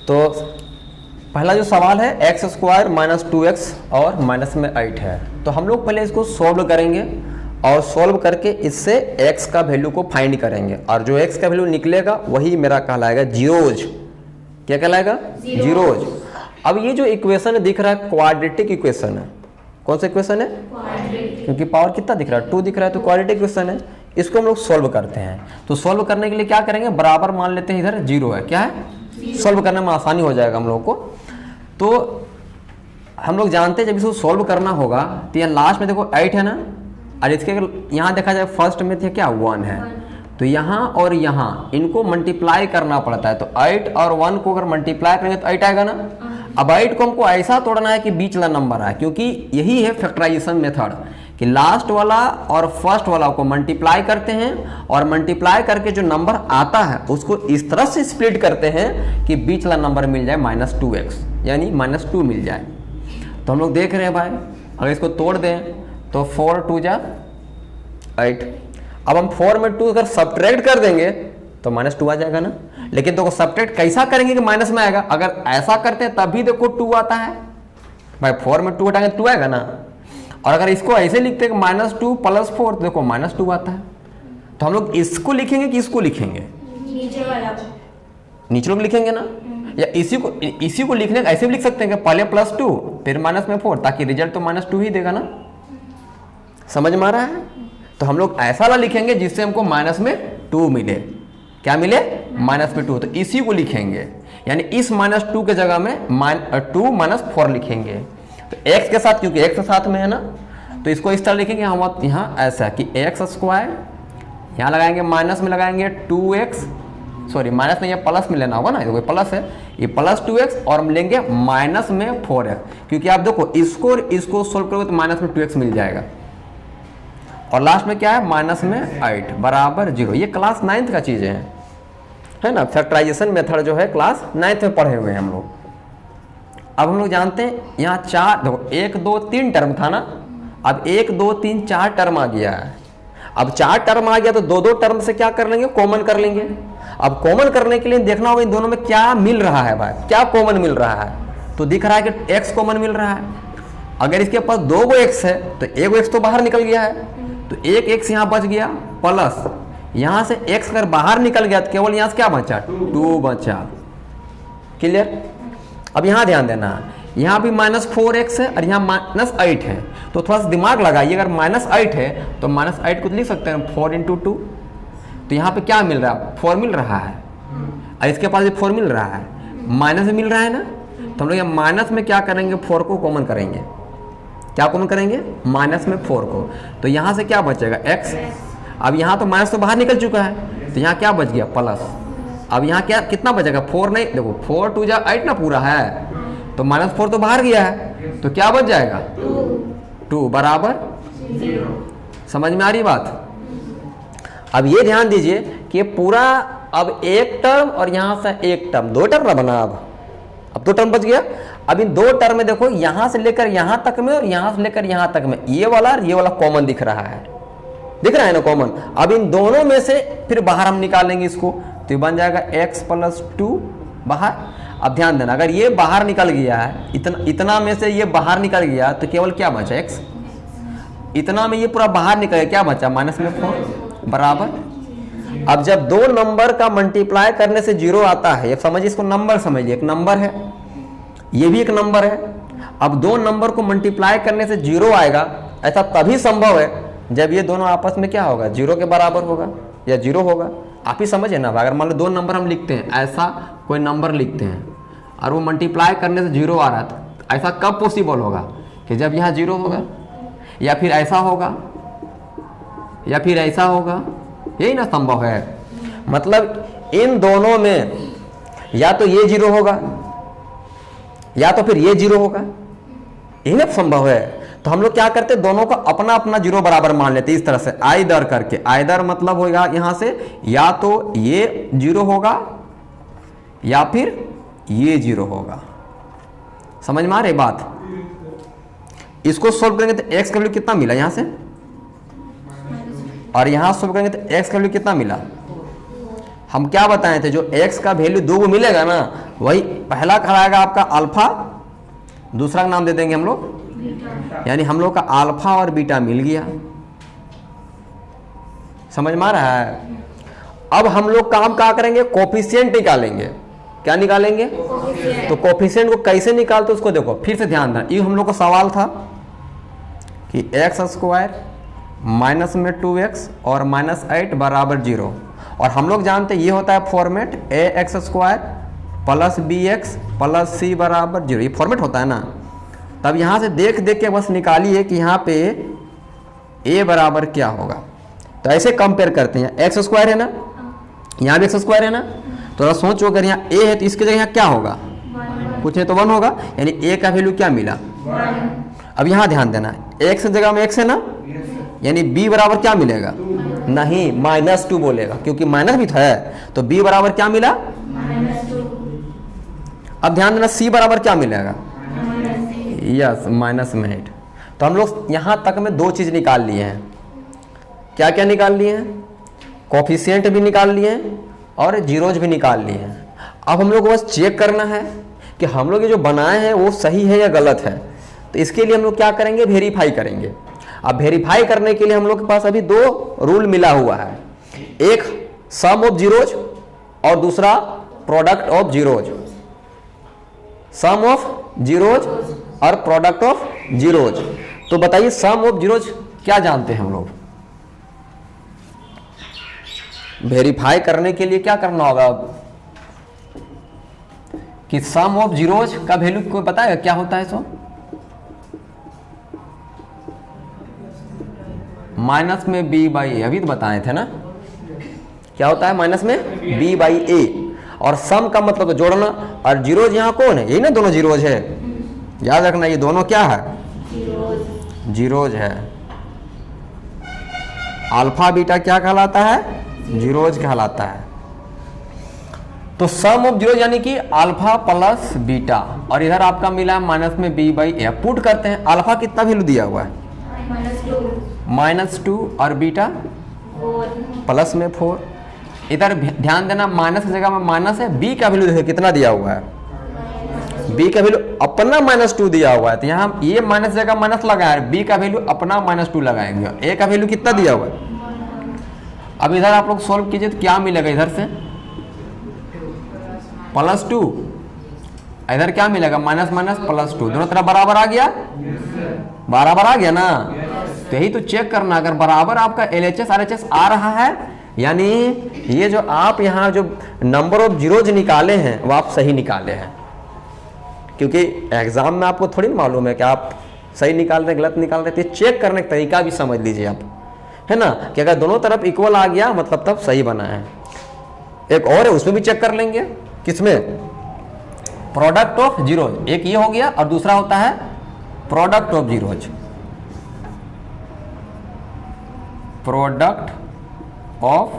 तो पहला जो सवाल है एक्स स्क्वायर माइनस 2x और माइनस में 8 है। तो हम लोग पहले इसको सॉल्व करेंगे और सॉल्व करके इससे x का वैल्यू को फाइंड करेंगे और जो x का वैल्यू निकलेगा वही मेरा कहलाएगा जीरोज। क्या कहलाएगा? जीरोज। अब ये जो इक्वेशन दिख रहा है क्वाड्रेटिक इक्वेशन है। कौन सा इक्वेशन है? क्योंकि पावर कितना दिख रहा है? 2 दिख रहा है, तो क्वाड्रेटिक इक्वेशन है। इसको हम लोग सॉल्व करते हैं। तो सॉल्व करने के लिए क्या करेंगे, बराबर मान लेते हैं, इधर जीरो है। क्या है? सॉल्व करने में आसानी हो जाएगा हम लोग को। तो हम लोग जानते हैं जब इसको सॉल्व करना होगा तो यहाँ लास्ट में देखो 8 है ना, और इसके यहाँ देखा जाए फर्स्ट में थे क्या 1 है, तो यहाँ और यहाँ इनको मल्टीप्लाई करना पड़ता है। तो 8 और 1 को अगर मल्टीप्लाई करेंगे तो 8 आएगा ना। अब 8 को हमको ऐसा तोड़ना है कि बीच वाला नंबर आए, क्योंकि यही है फैक्टराइजेशन मेथड कि लास्ट वाला और फर्स्ट वाला को मल्टीप्लाई करते हैं और मल्टीप्लाई करके जो नंबर आता है उसको इस तरह से स्प्लिट करते हैं कि बीच वाला नंबर मिल जाए -2x, यानी -2 मिल जाए। तो हम लोग देख रहे हैं भाई, अगर इसको तोड़ दें तो 4 2 जा 8। अब हम 4 में 2 अगर सब्ट्रैक्ट कर देंगे तो -2 आ जाएगा ना। लेकिन देखो सब्ट्रैक्ट कैसा करेंगे कि माइनस में आएगा? अगर ऐसा करते हैं तभी देखो 2 आता है भाई। 4 में 2 हटाएंगे 2 आएगा ना। और अगर इसको ऐसे लिखते हैं -2 + 4 तो देखो -2 आता है। तो हम लोग इसको लिखेंगे कि इसको लिखेंगे? नीचे लोग लिखेंगे ना, या इसी को लिखने ऐसे भी लिख सकते हैं कि पहले +2 फिर -4, ताकि रिजल्ट तो -2 ही देगा ना। समझ में आ रहा है? तो हम लोग ऐसा वाला लिखेंगे जिससे हमको -2 मिले। क्या मिले? -2। तो इसी को लिखेंगे, यानी इस -2 के जगह में 2 - 4 लिखेंगे। तो x के साथ, क्योंकि x के साथ में है ना, तो इसको इस तरह लिखेंगे हम यहाँ ऐसा कि x स्क्वायर, यहाँ लगाएंगे माइनस में लगाएंगे 2x, सॉरी माइनस नहीं है प्लस में लेना होगा ना, ये प्लस है, ये +2x और हम लेंगे माइनस में 4x, क्योंकि आप देखो इसको और इसको सोल्व करोगे तो -2x मिल जाएगा। और लास्ट में क्या है? -8 बराबर 0। ये क्लास 9th का चीज़ है ना। फैक्टराइजेशन मेथड जो है क्लास 9th में पढ़े हुए हैं हम लोग। अब हम लोग जानते हैं यहाँ 4, देखो 1 2 3 टर्म था ना, अब 1 2 3 4 टर्म आ गया है। अब 4 टर्म आ गया तो 2 टर्म से क्या कर लेंगे? कॉमन कर लेंगे। अब कॉमन करने के लिए देखना होगा इन दोनों में क्या मिल रहा है भाई, क्या कॉमन मिल रहा है। तो दिख रहा है कि x कॉमन मिल रहा है। अगर इसके पास 2 x है तो 1 x तो बाहर निकल गया है, तो 1 x यहाँ बच गया, प्लस यहाँ से x अगर बाहर निकल गया तो केवल यहाँ से क्या बचा? 2 बचा। क्लियर? अब यहाँ ध्यान देना, यहाँ भी -4x है और यहाँ -8 है। तो थोड़ा सा दिमाग लगाइए, अगर -8 है तो -8 को लिख सकते हैं 4 × 2। तो यहाँ पे क्या मिल रहा है? 4 मिल रहा है, और इसके पास भी 4 मिल रहा है, माइनस में मिल रहा है ना। तो हम लोग यहाँ माइनस में क्या करेंगे? 4 को कॉमन करेंगे। क्या कॉमन करेंगे? माइनस में 4 को। तो यहाँ से क्या बचेगा? x। अब यहाँ तो माइनस तो बाहर निकल चुका है, तो यहाँ क्या बच गया? प्लस। अब यहाँ क्या कितना बचेगा? 4 नहीं, देखो 4 2 जा 8 ना पूरा है, तो -4 तो बाहर गया है, तो क्या बच जाएगा? 2 बराबर 0। समझ में आ रही बात? अब ये ध्यान दीजिए कि पूरा अब एक टर्म और यहाँ से एक टर्म, 2 टर्म ना बना। अब 2 टर्म बच गया। अब इन 2 टर्म में देखो यहाँ से लेकर यहाँ तक में और यहाँ से लेकर यहाँ तक में ये वाला और ये वाला कॉमन दिख रहा है, दिख रहा है ना कॉमन। अब इन दोनों में से फिर बाहर हम निकालेंगे इसको, तो ये बन जाएगा x + 2 बाहर। अब ध्यान देना, अगर ये बाहर निकल गया है, इतना में से ये बाहर निकल गया तो केवल क्या बचा? x। इतना में ये पूरा बाहर निकल गया, क्या बचा? -4 बराबर। अब जब 2 नंबर का मल्टीप्लाई करने से 0 आता है, ये समझिए, इसको नंबर समझिए, एक नंबर है, ये भी एक नंबर है। अब 2 नंबर को मल्टीप्लाई करने से 0 आएगा, ऐसा तभी संभव है जब ये दोनों आपस में क्या होगा? 0 के बराबर होगा या 0 होगा। आप ही समझे ना। अगर मान लो 2 नंबर हम लिखते हैं, ऐसा कोई नंबर लिखते हैं और वो मल्टीप्लाई करने से 0 आ रहा है, तो ऐसा कब पॉसिबल होगा? कि जब यहाँ 0 होगा, या फिर ऐसा होगा, या फिर ऐसा होगा। यही ना संभव है। मतलब इन दोनों में या तो ये 0 होगा या तो फिर ये 0 होगा, यही ना संभव है। तो हम लोग क्या करते हैं? दोनों का अपना अपना 0 बराबर मान लेते हैं, इस तरह से आइदर करके। आइदर मतलब होगा यहाँ से या तो ये 0 होगा या फिर ये 0 होगा। समझ में आ रही बात? इसको सोल्व करेंगे तो x का वैल्यू कितना मिला यहाँ से, और यहाँ सोल्व करेंगे तो x का वैल्यू कितना मिला? हम क्या बताए थे, जो x का वैल्यू 2 को मिलेगा ना, वही पहला कहलाएगा आपका अल्फा, दूसरा का नाम दे देंगे हम लोग, यानी हम लोग का अल्फा और बीटा मिल गया। समझ में आ रहा है? अब हम लोग काम क्या करेंगे, कोफिशिएंट निकालेंगे। क्या निकालेंगे? तो कोफिशिएंट को कैसे निकालते उसको देखो, फिर से ध्यान देना। ये हम लोग का सवाल था कि एक्स स्क्वायर माइनस में 2x और -8 बराबर 0, और हम लोग जानते ये होता है format ax square plus bx plus c बराबर 0, ये फॉर्मेट होता है ना। तब यहाँ से देख देख के बस निकालिए कि यहाँ पे a बराबर क्या होगा। तो ऐसे कंपेयर करते हैं, एक्स स्क्वायर है ना, यहाँ भी एक्स स्क्वायर है ना, तो सोचो अगर यहाँ a है तो इसके जगह यहाँ क्या होगा, कुछ नहीं तो 1 होगा, यानी a का वैल्यू क्या मिला। अब यहाँ ध्यान देना, x की जगह में x है ना, यानी b बराबर क्या मिलेगा, नहीं -2 बोलेगा, क्योंकि माइनस भी था, तो b बराबर क्या मिला, -2। अब ध्यान देना c बराबर क्या मिलेगा, यस -8। तो हम लोग यहाँ तक में 2 चीज निकाल लिए हैं। क्या क्या निकाल लिए हैं, कोफिशिएंट भी निकाल लिए हैं और जीरोज भी निकाल लिए हैं। अब हम लोग को बस चेक करना है कि हम लोग ये जो बनाए हैं वो सही है या गलत है। तो इसके लिए हम लोग क्या करेंगे, वेरीफाई करेंगे। अब वेरीफाई करने के लिए हम लोग के पास अभी 2 रूल मिला हुआ है, एक सम ऑफ जीरोज और दूसरा product of zeros. Sum of zeros और प्रोडक्ट ऑफ जीरोज। तो बताइए सम ऑफ जीरोज क्या जानते हैं हम लोग, वेरीफाई करने के लिए क्या करना होगा कि सम ऑफ जीरोज का वैल्यू कोई बताएगा क्या होता है, सो माइनस में b बाई ए, अभी तो बताए थे ना, क्या होता है माइनस में b बाई ए, और सम का मतलब तो जोड़ना, और जीरोज यहाँ कौन है, यही ना दोनों जीरोज है, याद रखना ये दोनों क्या है, जीरोज है। अल्फा बीटा क्या कहलाता है, जीरोज कहलाता है। तो सम ऑफ जीरोज यानी कि अल्फा प्लस बीटा, और इधर आपका मिला माइनस में b बाई ए। पुट करते हैं, अल्फा कितना वैल्यू दिया हुआ है, -2 और बीटा प्लस में 4। इधर ध्यान देना, माइनस की जगह में माइनस है, b का वैल्यू देखो कितना दिया हुआ है, b का वैल्यू अपना -2 दिया हुआ है, तो यहाँ ये माइनस जगह माइनस लगाया है, b का वैल्यू अपना -2 लगाएंगे, a का वैल्यू कितना दिया हुआ है। अब इधर आप लोग सॉल्व कीजिए तो क्या मिलेगा, इधर से +2, इधर क्या मिलेगा, माइनस माइनस +2, दोनों तरफ बराबर आ गया, बराबर आ गया ना। तो यही तो चेक करना, अगर बराबर आपका LHS RHS आ रहा है, यानी ये जो आप यहाँ जो नंबर ऑफ जीरोज निकाले हैं वो आप सही निकाले हैं, क्योंकि एग्जाम में आपको थोड़ी मालूम है कि आप सही निकाल रहे गलत निकाल रहे, तो चेक करने का तरीका भी समझ लीजिए आप, है ना, कि अगर दोनों तरफ इक्वल आ गया मतलब तब सही बना है। एक और है, उसमें भी चेक कर लेंगे, किसमें, प्रोडक्ट ऑफ जीरोज, एक ये हो गया और दूसरा होता है product of zeros. Product of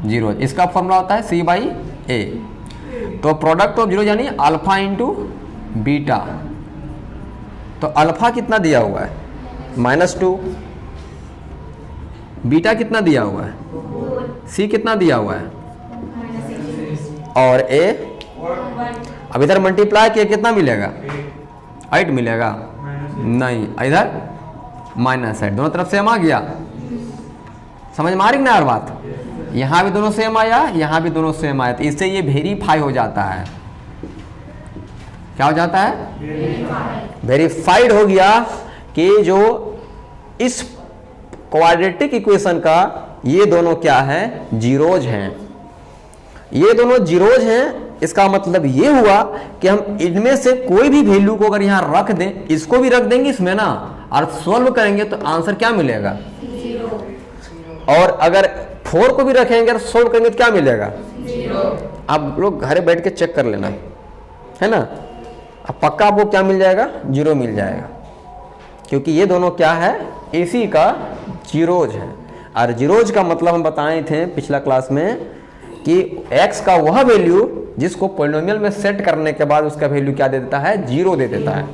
zeros, इसका फॉर्मूला होता है c बाई ए। तो प्रोडक्ट ऑफ जीरोज यानी अल्फा इंटू बीटा। तो अल्फा कितना दिया हुआ है, -2, बीटा कितना दिया हुआ है, c कितना दिया हुआ है, और a, अब इधर मल्टीप्लाई किया कितना मिलेगा, 8 मिलेगा, नहीं इधर -8, दोनों तरफ सेम आ गया। समझ में आ रही ना यार बात, यहाँ भी दोनों सेम आया, यहाँ भी दोनों सेम आया, तो इससे ये वेरीफाई हो जाता है। क्या हो जाता है, वेरीफाइड हो गया कि जो इस क्वाड्रेटिक इक्वेशन का ये दोनों क्या है, जीरोज हैं। ये दोनों जीरोज हैं, इसका मतलब ये हुआ कि हम इनमें से कोई भी वैल्यू को अगर यहाँ रख दें, इसको भी रख देंगे इसमें ना, और सॉल्व करेंगे तो आंसर क्या मिलेगा, 0। और अगर 4 को भी रखेंगे और सॉल्व करेंगे तो क्या मिलेगा, 0। आप लोग घर बैठ के चेक कर लेना, है ना, अब पक्का आपको क्या मिल जाएगा, 0 मिल जाएगा, क्योंकि ये दोनों क्या है, इसी का जीरोज है। और जीरोज का मतलब हम बताए थे पिछला क्लास में कि x का वह वैल्यू जिसको पॉलिनोमियल में सेट करने के बाद उसका वैल्यू क्या दे देता है, 0 दे देता है।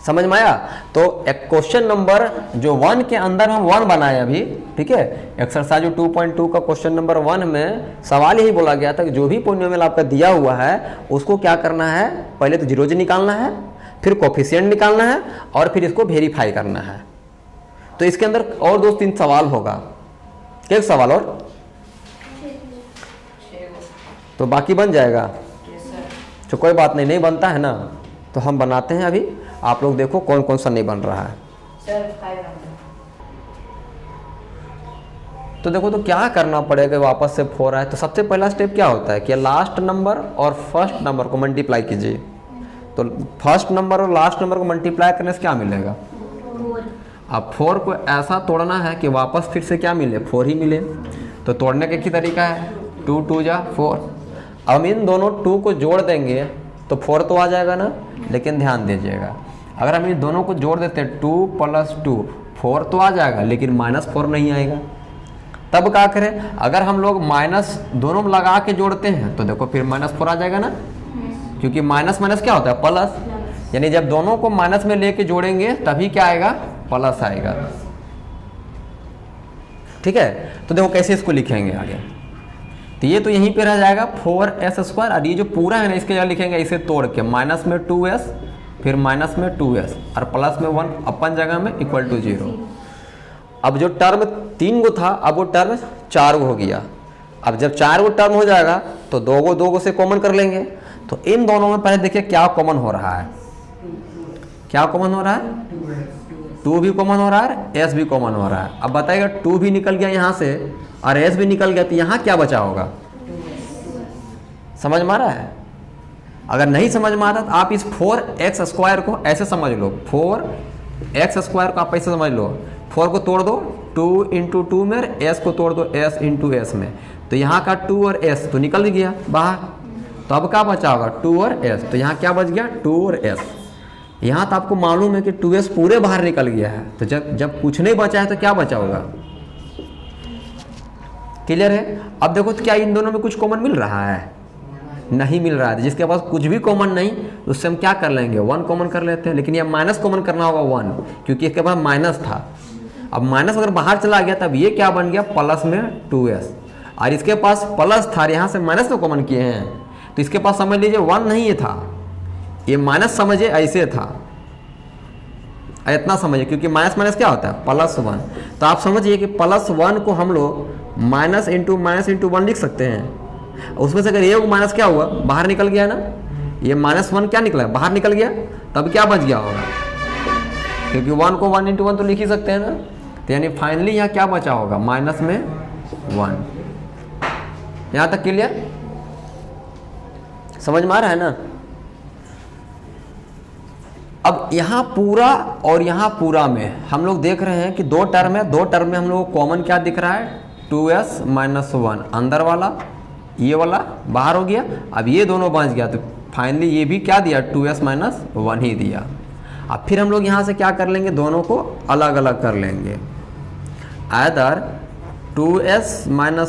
समझ में आया? तो एक क्वेश्चन नंबर जो 1 के अंदर हम 1 बनाए अभी, ठीक है, एक्सरसाइज 2.2 का क्वेश्चन नंबर 1 में सवाल यही बोला गया था कि जो भी पॉलिनोमियल आपका दिया हुआ है उसको क्या करना है, पहले तो जीरोज निकालना है, फिर कोफिशिएंट निकालना है और फिर इसको वेरीफाई करना है। तो इसके अंदर और 2-3 सवाल होगा, एक सवाल और, तो बाकी बन जाएगा। तो कोई बात नहीं, नहीं बनता है ना तो हम बनाते हैं अभी, आप लोग देखो कौन कौन सा नहीं बन रहा है। तो देखो तो क्या करना पड़ेगा, वापस से 4 आए तो सबसे पहला स्टेप क्या होता है कि लास्ट नंबर और फर्स्ट नंबर को मल्टीप्लाई कीजिए। तो फर्स्ट नंबर और लास्ट नंबर को मल्टीप्लाई करने से क्या मिलेगा? अब 4 को ऐसा तोड़ना है कि वापस फिर से क्या मिले, 4 ही मिले। तो तोड़ने का एक ही तरीका है, 2 2 जा 4। अब इन दोनों 2 को जोड़ देंगे तो 4 तो आ जाएगा ना, लेकिन ध्यान दीजिएगा अगर हम इन दोनों को जोड़ देते हैं 2 + 2 4 तो आ जाएगा, लेकिन -4 नहीं आएगा। तब क्या करें, अगर हम लोग माइनस दोनों में लगा के जोड़ते हैं तो देखो फिर -4 आ जाएगा ना, क्योंकि माइनस माइनस क्या होता है, प्लस। यानी जब दोनों को माइनस में लेके जोड़ेंगे तभी क्या आएगा, प्लस आएगा। ठीक है, तो देखो कैसे इसको लिखेंगे आगे। तो ये तो यहीं पे रह जाएगा 4s², और ये जो पूरा है ना इसके क्या लिखेंगे, इसे तोड़ के माइनस में 2s, फिर माइनस में 2s और प्लस में 1 अपन जगह में = 0। अब जो टर्म 3 गो था अब वो टर्म 4 गो हो गया। अब जब 4 गो टर्म हो जाएगा तो 2 गो से कॉमन कर लेंगे। तो इन दोनों में पहले देखिए क्या कॉमन हो रहा है, क्या कॉमन हो रहा है, 2 भी कॉमन हो रहा है, s भी कॉमन हो रहा है। अब बताइएगा 2 भी निकल गया यहाँ से और s भी निकल गया तो यहाँ क्या बचा होगा, समझ में आ रहा है? अगर नहीं समझ में आता तो आप इस 4x² को ऐसे समझ लो, 4x² को आप ऐसे समझ लो, 4 को तोड़ दो 2 × 2 में, s को तोड़ दो s × s में, तो यहाँ का 2 और s तो निकल गया बाहर। तो अब क्या बचा होगा, 2 और s, तो यहाँ क्या बच गया, 2 और s। यहाँ तो आपको मालूम है कि 2s पूरे बाहर निकल गया है, तो जब कुछ नहीं बचा है तो क्या बचा होगा, क्लियर है? अब देखो तो क्या इन दोनों में कुछ कॉमन मिल रहा है, नहीं मिल रहा है। जिसके पास कुछ भी कॉमन नहीं उससे हम क्या कर लेंगे, 1 कॉमन कर लेते हैं। लेकिन ये माइनस कॉमन करना होगा 1, क्योंकि इसके पास माइनस था। अब माइनस अगर बाहर चला गया तब ये क्या बन गया, प्लस में 2s, और इसके पास प्लस था, यहाँ से माइनस तो कॉमन किए हैं, तो इसके पास समझ लीजिए 1 नहीं ये था, ये माइनस समझिए ऐसे था, इतना समझिए, क्योंकि माइनस माइनस क्या होता है, +1। तो आप समझिए कि +1 को हम लोग माइनस इंटू 1 लिख सकते हैं। उसमें से अगर ये माइनस क्या हुआ, बाहर निकल गया ना, ये -1 क्या निकला, बाहर निकल गया, तब क्या बच गया होगा, क्योंकि 1 को 1 × 1 तो लिख ही सकते हैं ना। तो यानी फाइनली यहाँ क्या बचा होगा, -1। यहाँ तक क्लियर, समझ में आ रहा है ना? अब यहाँ पूरा और यहाँ पूरा में हम लोग देख रहे हैं कि 2 टर्म है, 2 टर्म में हम लोग को कॉमन क्या दिख रहा है, 2s - 1 अंदर वाला, ये वाला बाहर हो गया। अब ये दोनों बच गया तो फाइनली ये भी क्या दिया, 2s - 1 ही दिया। अब फिर हम लोग यहाँ से क्या कर लेंगे, दोनों को अलग अलग कर लेंगे। आइदर 2s - 1 =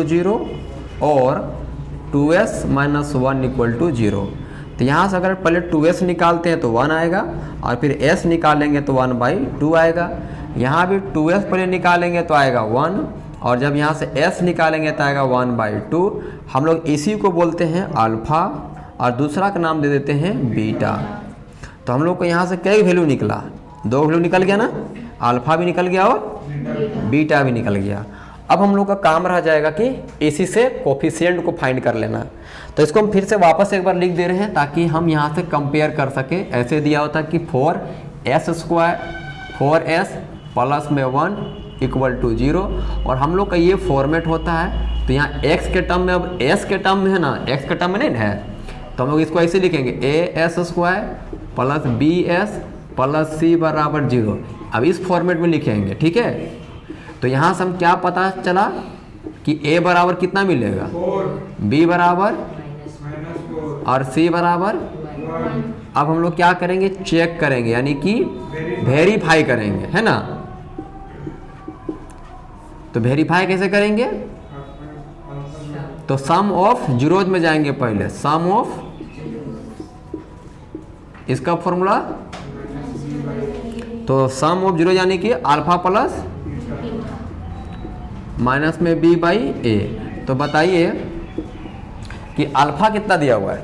0 और 2s - 1 = 0। तो यहाँ से अगर पहले 2s निकालते हैं तो 1 आएगा, और फिर s निकालेंगे तो 1/2 आएगा। यहाँ भी 2s पहले निकालेंगे तो आएगा 1, और जब यहाँ से s निकालेंगे तो आएगा 1/2। हम लोग इसी को बोलते हैं अल्फ़ा, और दूसरा का नाम दे देते हैं बीटा। तो हम लोग को यहाँ से कई वैल्यू निकला, 2 वैल्यू निकल गया ना, अल्फ़ा भी निकल गया और बीटा भी निकल गया। अब हम लोग का काम रह जाएगा कि इसी से कोफिशिएंट को फाइंड कर लेना। तो इसको हम फिर से वापस एक बार लिख दे रहे हैं ताकि हम यहाँ से कंपेयर कर सके। ऐसे दिया होता है कि 4s² 4s प्लस में 1 = 0, और हम लोग का ये फॉर्मेट होता है। तो यहाँ x के टर्म में, अब s के टर्म में है ना, x के टर्म में नहीं है, तो हम लोग इसको ऐसे लिखेंगे as² + bs + c = 0। अब इस फॉर्मेट में लिखेंगे, ठीक है। तो यहाँ से हम क्या पता चला कि a बराबर कितना मिलेगा, 4, b बराबर और c बराबर। अब हम लोग क्या करेंगे, चेक करेंगे, यानी कि वेरीफाई करेंगे, है ना। तो वेरीफाई कैसे करेंगे, तो सम ऑफ जीरोज में जाएंगे पहले, सम ऑफ, इसका फॉर्मूला तो सम ऑफ जीरो यानी कि अल्फा प्लस माइनस में बी बाई ए। तो बताइए कि अल्फा कितना दिया हुआ है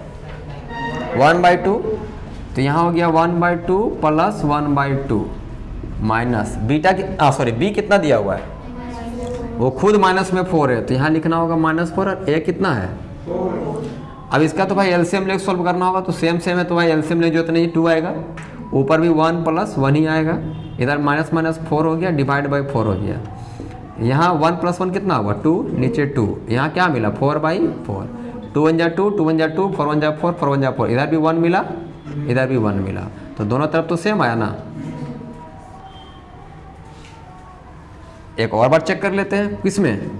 1/2, तो यहाँ हो गया 1/2 प्लस 1/2 माइनस बीटा की सॉरी बी कितना दिया हुआ है वो खुद माइनस में 4 है, तो यहाँ लिखना होगा -4 और ए कितना है 4। अब इसका तो भाई एलसीएम लेके सॉल्व करना होगा, तो सेम है, तो भाई एलसीएम लेके जो नहीं 2 आएगा, ऊपर भी 1 + 1 ही आएगा, इधर -4 हो गया, डिवाइड बाई 4 हो गया। यहाँ 1 + 1 कितना होगा 2, नीचे 2, यहाँ क्या मिला 4/4, 2 × 2, 2 × 2, 4 × 4, 4 × 4, इधर भी 1 मिला, इधर भी 1 मिला, तो दोनों तरफ तो सेम आया ना। एक और बार चेक कर लेते हैं, किसमें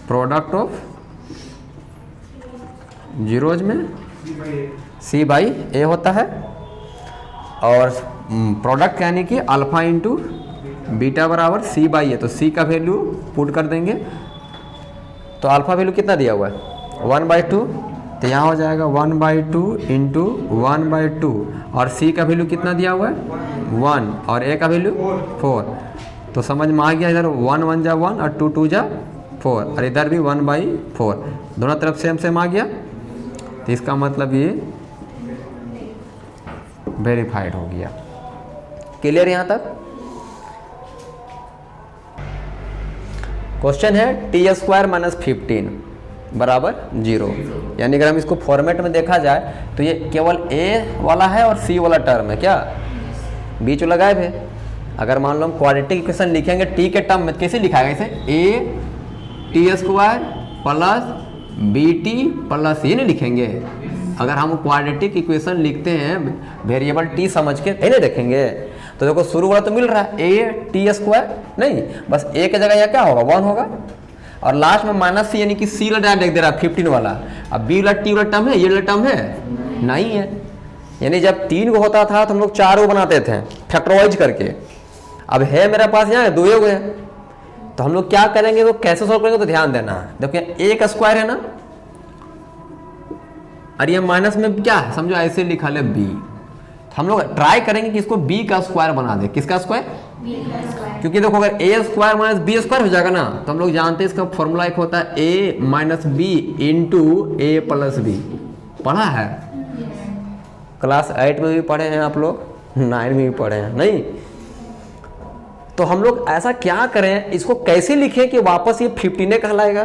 प्रोडक्ट ऑफ जीरोज में C/A होता है, और प्रोडक्ट यानी कि अल्फा इंटू बीटा बराबर C/A, तो C का वैल्यू पुट कर देंगे, तो अल्फा वैल्यू कितना दिया हुआ है 1/2, तो यहाँ हो जाएगा 1/2 इंटू 1/2, और C का वैल्यू कितना दिया हुआ है 1, और A का वैल्यू 4, तो समझ में आ गया, इधर 1 × 1 = 1 और 2 × 2 = 4, और इधर भी 1/4, दोनों तरफ सेम आ गया, तो इसका मतलब ये वेरीफाइड हो गया। क्लियर यहाँ तक? क्वेश्चन है t² - 15 बराबर 0, यानी अगर हम इसको फॉर्मेट में देखा जाए तो ये केवल a वाला है और c वाला टर्म है, क्या बीच वाला गायब है। अगर मान लो हम क्वाड्रेटिक इक्वेशन लिखेंगे t के टर्म में, कैसे लिखाएगा इसे a t² plus bt plus ये नहीं लिखेंगे। अगर हम क्वाड्रेटिक इक्वेशन लिखते हैं वेरिएबल t समझ के नहीं देखेंगे, तो देखो शुरू वाला तो मिल रहा है a t² नहीं, बस a की जगह यहाँ क्या होगा 1 होगा, और लास्ट में -c यानी कि c वाला डायरेक्ट लिख दे रहा है 15 वाला। अब b वाला t वाला टर्म है, ये वाला टर्म है नहीं है, यानी जब 3 को होता था तो हम लोग 4 को बनाते थे फैक्टराइज करके, अब है मेरे पास यहाँ 2 हो गए, तो हम लोग क्या करेंगे, तो कैसे सॉल्व करेंगे, तो ध्यान देना। देखिए a का स्क्वायर है ना, और ये माइनस में क्या है समझो ऐसे लिखा ले b, तो हम लोग ट्राई करेंगे कि इसको b का स्क्वायर बना दे। किसका स्क्वायर? क्योंकि देखो अगर a² - b² हो जाएगा ना, तो हम लोग जानते हैं इसका फॉर्मूला एक होता है a - b into a + b। पढ़ा है क्लास 8 में भी पढ़े हैं आप लोग, 9 में भी पढ़े हैं नहीं? तो हम लोग ऐसा क्या करें, इसको कैसे लिखें कि वापस ये 15 कहलाएगा।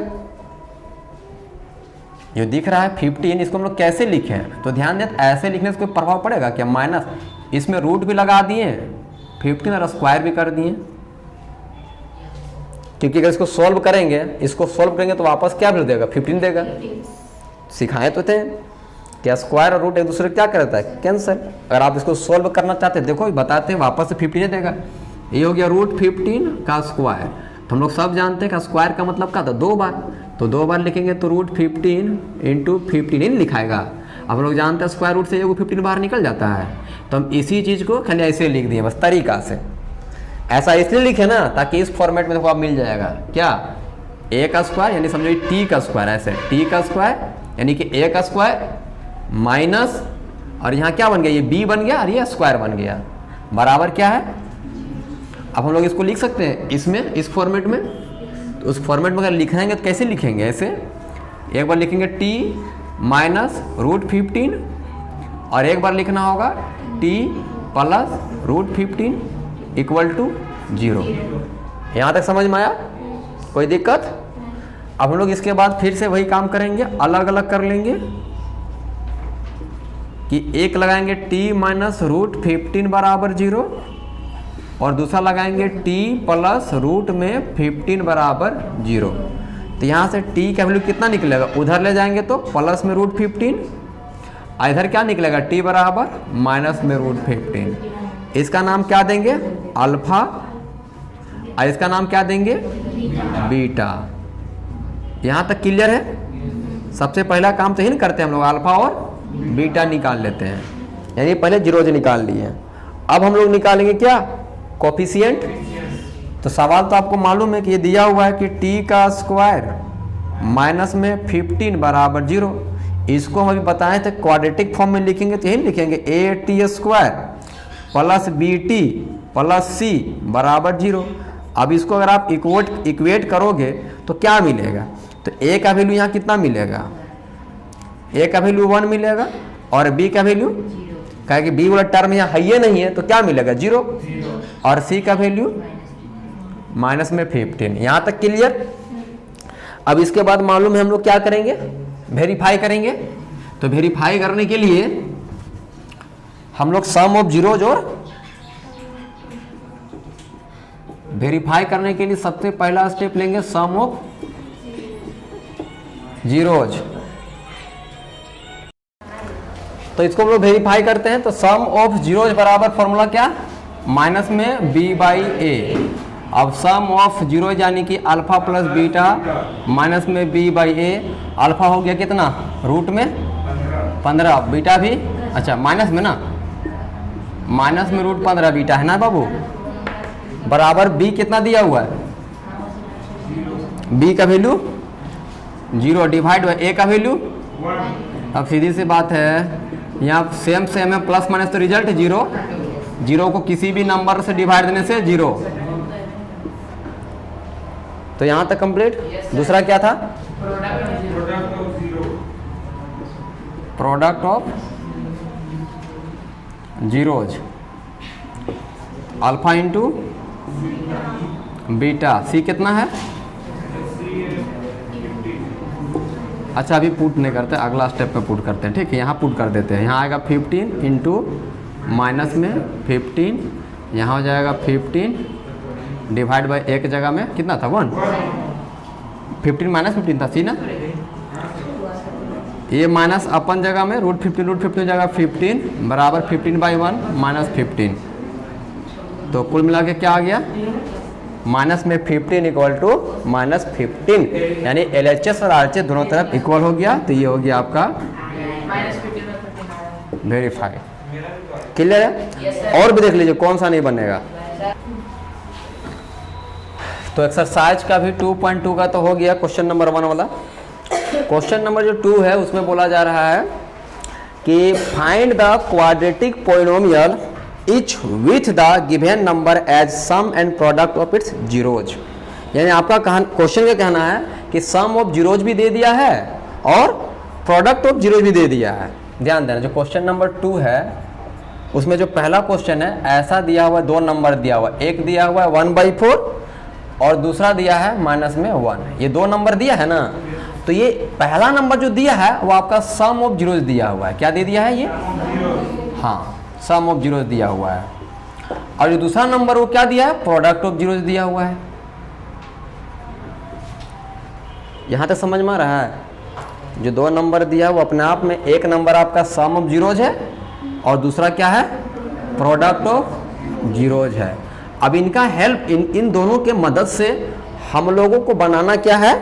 जो दिख रहा है 15, इसको हम लोग कैसे लिखें, तो ध्यान दें ऐसे लिखने से कोई प्रभाव पड़ेगा क्या, माइनस इसमें रूट भी लगा दिए 15 और स्क्वायर भी कर दिए, क्योंकि अगर इसको सॉल्व करेंगे तो वापस क्या मिल देगा 15 देगा। सिखाए तो थे क्या स्क्वायर और रूट एक दूसरे क्या करता है कैंसिल। अगर आप इसको सॉल्व करना चाहते हैं देखो बताते हैं वापस से 15 देगा, ये हो गया √15 का स्क्वायर। तो हम लोग सब जानते हैं कि स्क्वायर का मतलब क्या था 2 बार, तो 2 बार लिखेंगे तो √15 × 15 लिखाएगा। अब हम लोग जानते हैं स्क्वायर रूट से ये 15 बाहर निकल जाता है, तो हम इसी चीज़ को खाली ऐसे लिख दिए बस तरीका से। ऐसा इसलिए लिखे ना ताकि इस फॉर्मेट में देखो आप मिल जाएगा क्या a का स्क्वायर यानी समझो t का स्क्वायर, ऐसे t का स्क्वायर यानी कि a का स्क्वायर माइनस, और यहाँ क्या बन गया ये b बन गया और ये स्क्वायर बन गया, बराबर क्या है। अब हम लोग इसको लिख सकते हैं इसमें इस फॉर्मेट में, तो उस फॉर्मेट में अगर लिखाएंगे तो कैसे लिखेंगे, ऐसे एक बार लिखेंगे t - √15 और एक बार लिखना होगा t + √15 = 0। यहाँ तक समझ में आया, कोई दिक्कत? अब हम लोग इसके बाद फिर से वही काम करेंगे, अलग अलग कर लेंगे कि एक लगाएंगे t - √15 बराबर 0 और दूसरा लगाएंगे t + √15 बराबर 0। तो यहाँ से t का वैल्यू कितना निकलेगा, उधर ले जाएंगे तो प्लस में √15, इधर क्या निकलेगा t बराबर माइनस में √15। इसका नाम क्या देंगे अल्फा और इसका नाम क्या देंगे बीटा। यहाँ तक क्लियर है? सबसे पहला काम तो ही नहीं करते हम लोग, अल्फा और बीटा निकाल लेते हैं, यानी पहले जीरोज निकाल लिए। अब हम लोग निकालेंगे क्या कोफिशिएंट। तो सवाल तो आपको मालूम है कि ये दिया हुआ है कि t का स्क्वायर माइनस में 15 बराबर 0। इसको हम अभी बताए थे क्वाड्रेटिक फॉर्म में लिखेंगे तो यही लिखेंगे a t² plus B T plus C बराबर 0। अब इसको अगर आप इक्वेट करोगे तो क्या मिलेगा, तो ए का वैल्यू यहाँ कितना मिलेगा, ए का वैल्यू 1 मिलेगा और बी का वैल्यू, कहे कि बी वाला टर्म यहाँ है ही नहीं है तो क्या मिलेगा 0, और सी का वैल्यू माइनस में 15। यहाँ तक क्लियर। अब इसके बाद मालूम है हम लोग क्या करेंगे, वेरीफाई करेंगे। तो वेरीफाई करने के लिए हम लोग सम ऑफ जीरोज, और वेरीफाई करने के लिए सबसे पहला स्टेप लेंगे सम ऑफ जीरोज। तो इसको हम लोग वेरीफाई करते हैं। तो सम ऑफ जीरोज बराबर फॉर्मूला क्या, माइनस में b बाई ए। अब सम ऑफ जीरो यानी कि अल्फा प्लस बीटा माइनस में b बाई ए। अल्फा हो गया कितना, रूट में 15, बीटा भी अच्छा माइनस में ना, माइनस में रूट 15 बीटा है ना बाबू, बराबर b कितना दिया हुआ है, b का वैल्यू 0 डिवाइड बाई a का वैल्यू। अब सीधी सी बात है, यहाँ सेम है, प्लस माइनस तो रिजल्ट 0, 0 को किसी भी नंबर से डिवाइड देने से 0। तो यहाँ तक कंप्लीट। दूसरा क्या था, product of zeros, alpha into beta, C कितना है, अच्छा अभी पुट नहीं करते, अगला स्टेप पे पुट करते हैं, ठीक है। यहाँ पुट कर देते हैं, यहाँ आएगा 15 इंटू माइनस में 15, यहाँ हो जाएगा 15 डिवाइड बाई एक जगह में कितना था 1, 15 माइनस 15 था सी ना, ये माइनस अपन जगह में रूट 15 जगह 15 बराबर 15 बाई 1 माइनस 15। तो कुल मिला के क्या आ गया, माइनस में 15 इक्वल टू माइनस 15, यानी LHS और RHS दोनों तरफ इक्वल हो गया। तो ये हो गया आपका वेरीफाई। क्लियर है। और भी देख लीजिए कौन सा नहीं बनेगा। तो एक्सरसाइज का भी 2.2 का तो हो गया, क्वेश्चन नंबर 1 वाला। क्वेश्चन नंबर जो 2 है उसमें बोला जा रहा है कि find the quadratic polynomial each with the given number as sum and product of its zeros. यानी आपका क्वेश्चन का कहना है कि सम ऑफ जीरोज भी दे दिया है और प्रोडक्ट ऑफ जीरोज भी दे दिया है। ध्यान देना, जो क्वेश्चन नंबर 2 है उसमें जो पहला क्वेश्चन है ऐसा दिया हुआ, 2 नंबर दिया हुआ, एक दिया हुआ है 1/4 और दूसरा दिया है माइनस में 1। ये 2 नंबर दिया है ना, तो ये पहला नंबर जो दिया है वो आपका सम ऑफ जीरोज दिया हुआ है। क्या दे दिया है ये, हाँ सम ऑफ जीरोज दिया हुआ है। और जो दूसरा नंबर वो क्या दिया है, प्रोडक्ट ऑफ जीरोज दिया हुआ है। यहां तक समझ में आ रहा है। जो 2 नंबर दिया है वो अपने आप में, एक नंबर आपका सम ऑफ जीरोज है और दूसरा क्या है, प्रोडक्ट ऑफ जीरोज है। अब इनका हेल्प, इन दोनों के मदद से हम लोगों को बनाना क्या है,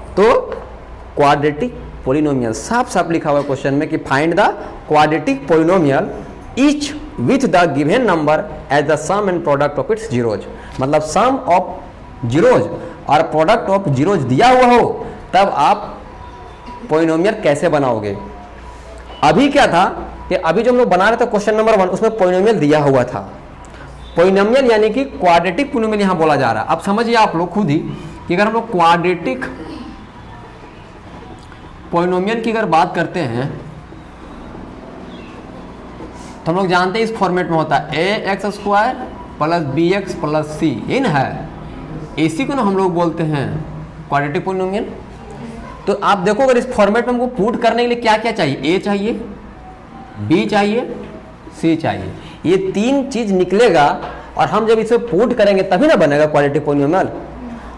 तो क्वाड्रेटिक पोलिनोमियल। साफ साफ लिखा हुआ है क्वेश्चन में कि find the quadratic polynomial each with the given number as the sum and product of its zeros. मतलब सम ऑफ जीरोज और प्रोडक्ट ऑफ जीरोज दिया हुआ हो तब आप पोलिनोमियल कैसे बनाओगे। अभी क्या था कि अभी जो हम लोग बना रहे थे क्वेश्चन नंबर 1 उसमें पोलिनोमियल दिया हुआ था। पोलिनोमियल यानी कि क्वाड्रेटिक पोलिनोमियल यहां बोला जा रहा है। अब समझिए आप लोग खुद ही कि अगर हम लोग क्वाड्रेटिक पोलिनोमियल की अगर बात करते हैं तो हम लोग जानते हैं इस फॉर्मेट में होता है ax² plus bx plus c, ये ना है, इसी को ना हम लोग बोलते हैं क्वाड्रेटिक पोलिनोमियल। तो आप देखो अगर इस फॉर्मेट में हमको पुट करने के लिए क्या क्या चाहिए, a चाहिए, b चाहिए, c चाहिए, ये 3 चीज निकलेगा और हम जब इसे पुट करेंगे तभी ना बनेगा क्वाड्रेटिक पोलिनोमियल।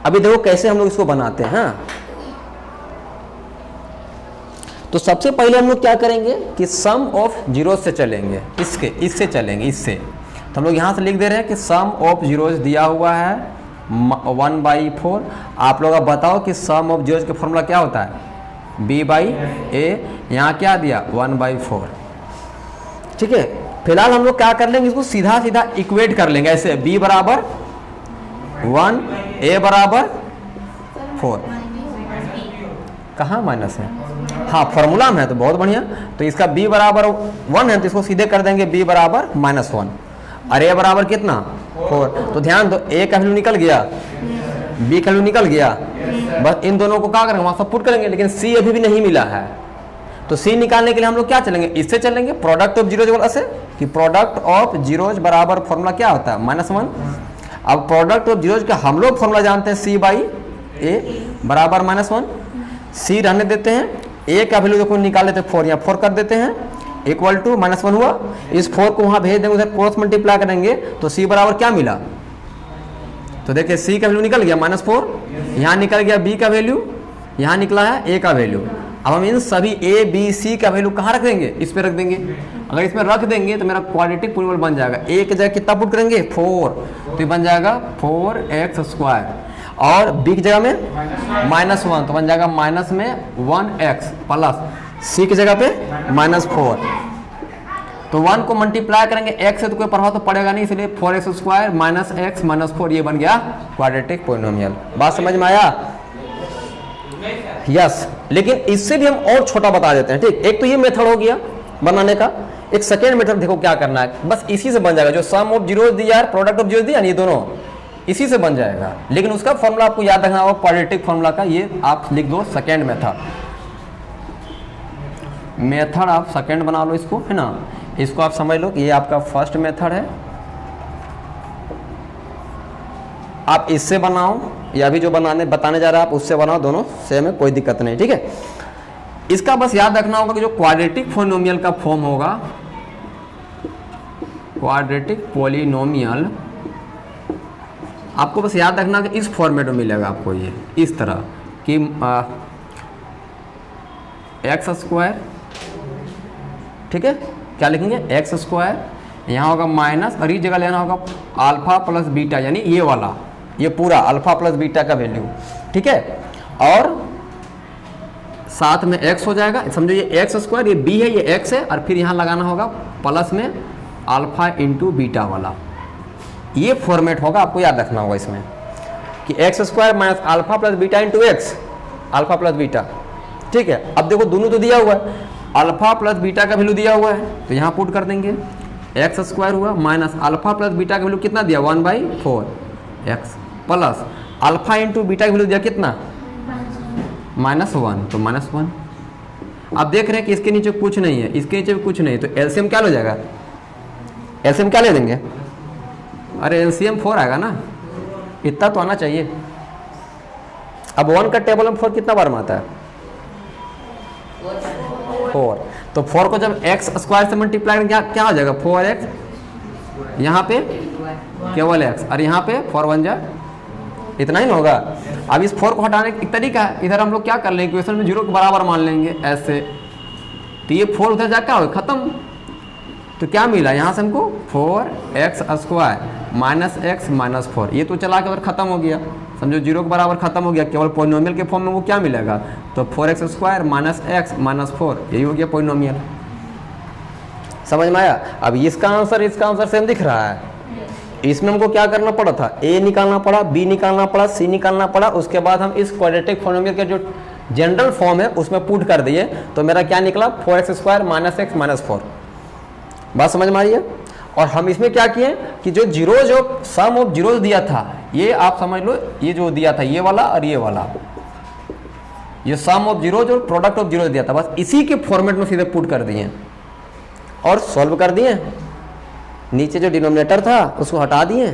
अभी देखो कैसे हम लोग इसको बनाते हैं। तो सबसे पहले हम लोग क्या करेंगे कि सम ऑफ जीरो से चलेंगे, इससे चलेंगे, इससे। तो हम लोग यहाँ से लिख दे रहे हैं कि सम ऑफ जीरोज दिया हुआ है 1/4। आप लोग अब बताओ कि सम ऑफ जीरोज का फॉर्मूला क्या होता है, b/a। यहाँ क्या दिया 1/4, ठीक है। फिलहाल हम लोग क्या कर लेंगे, इसको सीधा सीधा इक्वेट कर लेंगे ऐसे, b बराबर 1, a बराबर 4। कहाँ माइनस है, हाँ फॉर्मूला में है तो बहुत बढ़िया। तो इसका b बराबर 1 है तो इसको सीधे कर देंगे b बराबर -1। और ए बराबर कितना 4। तो ध्यान दो, ए का वैल्यू निकल गया, बी का वैल्यू निकल गया, बस इन दोनों को क्या करेंगे वहां सब पुट करेंगे, लेकिन सी अभी भी नहीं मिला है। तो सी निकालने के लिए हम लोग क्या चलेंगे, इससे चलेंगे प्रोडक्ट ऑफ जीरोज वाला से, कि प्रोडक्ट ऑफ जीरोज बराबर फॉर्मूला क्या होता है -1। अब प्रोडक्ट ऑफ जीरोज का हम लोग फॉर्मूला जानते हैं सी बाई ए बराबर -1। सी रहने देते हैं, ए का वैल्यू देखो निकाल लेते हैं 4, यहाँ 4 कर देते हैं इक्वल टू -1 हुआ। इस 4 को वहां भेज देंगे, उधर क्रॉस मल्टीप्लाई करेंगे तो सी बराबर क्या मिला, तो देखिए सी का वैल्यू निकल गया -4, यहाँ निकल गया बी का वैल्यू, यहाँ निकला है ए का वैल्यू। अब हम इन सभी ए बी सी का वैल्यू कहाँ रख देंगे, इस पे रख देंगे। अगर इसमें रख देंगे तो मेरा क्वाड्रेटिक पॉलिनोमियल बन जाएगा। ए की जगह कितना पुट करेंगे 4, तो ये बन जाएगा 4x², और बी की जगह में -1 तो बन जाएगा माइनस में 1x प्लस सी की जगह पे -4। तो 1 को मल्टीप्लाई करेंगे x से तो कोई प्रभाव तो पड़ेगा नहीं, इसलिए 4x² -x -4 ये बन गया क्वाड्रेटिक पॉलिनोमियल। बात समझ में आया? यस। लेकिन इससे भी हम और छोटा बता देते हैं, ठीक। एक तो ये मेथड हो गया बनाने का, एक सेकेंड मेथड देखो क्या करना है, बस इसी से बन जाएगा। जो सम ऑफ जीरोज दिया है, प्रोडक्ट ऑफ जीरोज दिया, ये दोनों इसी से बन जाएगा। लेकिन उसका फॉर्मूला आपको याद रखना होगा क्वाड्रेटिक फॉर्मूला का, ये आप लिख दो सेकेंड मेथड आप सेकेंड बना लो इसको, है ना। इसको आप समझ लो कि ये आपका फर्स्ट मेथड है, आप इससे बनाओ या भी जो बताने जा रहा है आप उससे बनाओ, दोनों सेम है, कोई दिक्कत नहीं, ठीक है। इसका बस याद रखना होगा कि जो क्वाड्रेटिक पॉलिनोमियल का फॉर्म होगा, क्वाड्रेटिक पॉलिनोमियल आपको बस याद रखना कि इस फॉर्मेट में मिलेगा आपको, ये इस तरह कि x², ठीक है, क्या लिखेंगे x², यहाँ होगा माइनस, और इस जगह लेना होगा अल्फा प्लस बीटा, यानी ये वाला, ये पूरा अल्फा प्लस बीटा का वैल्यू, ठीक है। और साथ में x हो जाएगा, समझो ये x², ये b है, ये x है, और फिर यहाँ लगाना होगा प्लस में अल्फा इंटू बीटा वाला, ये फॉर्मेट होगा, आपको याद रखना होगा इसमें कि x² minus alpha plus beta into x, alpha plus beta, ठीक है। अब देखो दोनों तो दिया हुआ है, अल्फा प्लस बीटा का वैल्यू दिया हुआ है तो यहाँ पुट कर देंगे, x² हुआ माइनस अल्फा प्लस बीटा का वैल्यू कितना दिया 1/4x plus alpha into beta का वैल्यू दिया कितना -1, तो -1। अब देख रहे हैं कि इसके नीचे कुछ नहीं है, इसके नीचे भी कुछ नहीं, तो एलसीएम क्या हो जाएगा, एलसीएम क्या ले देंगे, अरे एलसीएम 4 आएगा ना, इतना तो आना चाहिए। अब 1 का टेबल में 4 कितना बार में आता है 4, तो 4 को जब x² से मल्टीप्लाई करेंगे क्या हो जाएगा 4x, यहाँ पे केवल x, और यहाँ पे 4 1 जा, इतना ही ना होगा। अब इस 4 को हटाने का एक तरीका है, इधर हम लोग क्या कर लेंगे, इक्वेशन में 0 के बराबर मान लेंगे ऐसे, तो ये 4 उधर जा क्या होगा खत्म, तो क्या मिला यहाँ से हमको 4x² माइनस x माइनस 4, ये तो चला के उधर खत्म हो गया, समझो 0 के बराबर खत्म हो गया, केवल पॉलिनोमियल के फॉर्म में वो क्या मिलेगा, तो 4x² माइनस x माइनस 4, यही हो गया पॉलिनोमियल। समझ में आया? अब इसका आंसर सेम दिख रहा है। इसमें हमको क्या करना पड़ा था, a निकालना पड़ा, b निकालना पड़ा, c निकालना पड़ा, उसके बाद हम इस क्वाड्रेटिक पॉलिनोमियल के जो जनरल फॉर्म है उसमें पुट कर दिए, तो मेरा क्या निकला 4x² माइनस x माइनस 4। बात समझ में आई है? और हम इसमें क्या किए कि जो zeros of sum of zeros दिया था, ये आप समझ लो, ये जो दिया था ये वाला और ये वाला, ये सम ऑफ जीरोज और प्रोडक्ट ऑफ जीरोज दिया था, बस इसी के फॉर्मेट में सीधे पुट कर दिए और सॉल्व कर दिए। नीचे जो डिनोमिनेटर था उसको हटा दिए,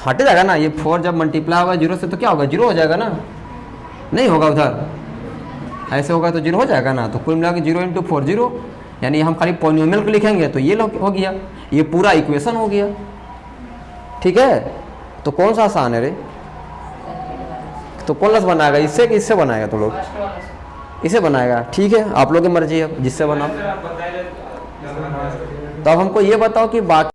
हट जाएगा ना, ये 4 जब मल्टीप्लाई होगा 0 से तो क्या होगा 0 हो जाएगा ना, नहीं होगा उधर, ऐसे होगा तो 0 हो जाएगा ना, तो कुल मिला के 0 × 4 0, यानी हम खाली पॉलिनोमियल को लिखेंगे तो ये हो गया, ये पूरा इक्वेशन हो गया, ठीक है। तो कौन सा आसान है रे, तो कौन सा बनाएगा, इससे कि इससे बनाएगा, तो लोग इसे बनाएगा, ठीक है, आप लोग की मर्जी है जिससे बनाओ। तो अब हमको ये बताओ कि बाकी